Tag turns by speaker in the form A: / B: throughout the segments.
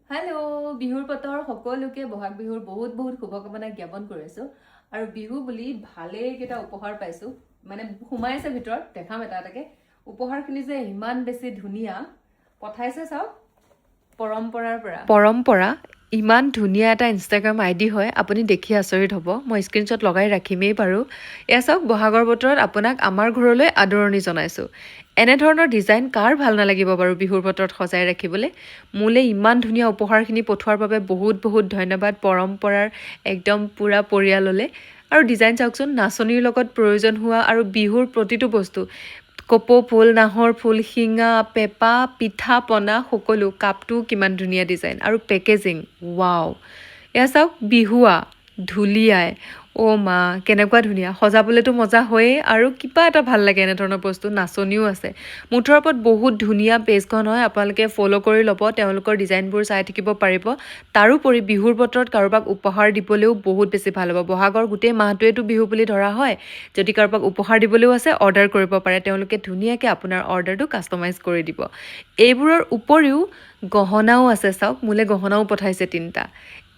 A: hello' বিহুৰ বতৰ সকলোকে বহাগ বিহুৰ বহুত বহুত শুভকামনা জ্ঞাপন কৰিছো আৰু বিহু বুলি ভালেই কেইটা উপহাৰ পাইছো মানে সোমাই আছে ভিতৰত দেখাম এটা এটাকে উপহাৰখিনি যে ইমান বেছি ধুনীয়া পঠাইছে চাওক পৰম্পৰা ইমান ধুনীয়া এটা ইনষ্টাগ্ৰাম আইডি হয় আপুনি দেখি আচৰিত হ'ব মই স্ক্ৰীনশ্বট লগাই ৰাখিমেই বাৰু এয়া চাওক বহাগৰ বতৰত আপোনাক আমাৰ ঘৰলৈ আদৰণি জনাইছোঁ এনেধৰণৰ ডিজাইন কাৰ ভাল নালাগিব বাৰু বিহুৰ বতৰত সজাই ৰাখিবলৈ মোলৈ ইমান ধুনীয়া উপহাৰখিনি পঠোৱাৰ বাবে বহুত বহুত ধন্যবাদ পৰম্পৰাৰ একদম পূৰা পৰিয়াললৈ আৰু ডিজাইন চাওকচোন নাচনীৰ লগত প্ৰয়োজন হোৱা আৰু বিহুৰ প্ৰতিটো বস্তু কপৌ ফুল নাহৰ ফুল শিঙা পেঁপা পিঠা পনা সকলো কাপটো কিমান ধুনীয়া ডিজাইন আৰু পেকেজিং ৱাও এয়া চাওক বিহুৱা ঢুলীয়াই অ' মা কেনেকুৱা ধুনীয়া সজাবলৈতো মজা হয়েই আৰু কিবা এটা ভাল লাগে এনেধৰণৰ বস্তু নাচনীও আছে মুঠৰ ওপৰত বহুত ধুনীয়া পেজখন হয় আপোনালোকে ফ'ল' কৰি ল'ব তেওঁলোকৰ ডিজাইনবোৰ চাই থাকিব পাৰিব তাৰোপৰি বিহুৰ বতৰত কাৰোবাক উপহাৰ দিবলৈও বহুত বেছি ভাল হ'ব বহাগৰ গোটেই মাহটোৱেতো বিহু বুলি ধৰা হয় যদি কাৰোবাক উপহাৰ দিবলৈও আছে অৰ্ডাৰ কৰিব পাৰে তেওঁলোকে ধুনীয়াকৈ আপোনাৰ অৰ্ডাৰটো কাষ্টমাইজ কৰি দিব এইবোৰৰ উপৰিও গহনাও আছে চাওক মোলৈ গহনাও পঠাইছে 3টা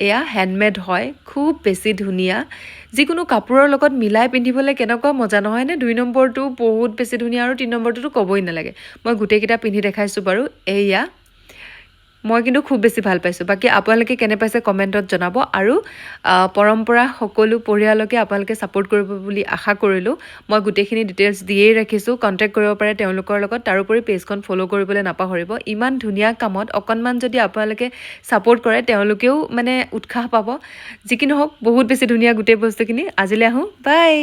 A: এয়া হেণ্ডমেড হয় খুব বেছি ধুনীয়া যিকোনো কাপোৰৰ লগত মিলাই পিন্ধিবলৈ কেনেকুৱা মজা নহয়নে 2 নম্বৰটো বহুত বেছি ধুনীয়া আৰু 3 নম্বৰটোতো ক'বই নালাগে মই গোটেইকেইটা পিন্ধি দেখাইছোঁ বাৰু এয়া মই কিন্তু খুব বেছি ভাল পাইছোঁ বাকী আপোনালোকে কেনে পাইছে কমেণ্টত জনাব আৰু পৰম্পৰা সকলো পৰিয়ালকে আপোনালোকে ছাপোৰ্ট কৰিব বুলি আশা কৰিলোঁ মই গোটেইখিনি ডিটেইলছ দিয়েই ৰাখিছোঁ কণ্টেক্ট কৰিব পাৰে তেওঁলোকৰ লগত তাৰোপৰি পেজখন ফ'ল' কৰিবলৈ নাপাহৰিব ইমান ধুনীয়া কামত অকণমান যদি আপোনালোকে ছাপোৰ্ট কৰে তেওঁলোকেও মানে উৎসাহ পাব যি কি নহওক বহুত বেছি ধুনীয়া গোটেই বস্তুখিনি আজিলৈ আহোঁ বাই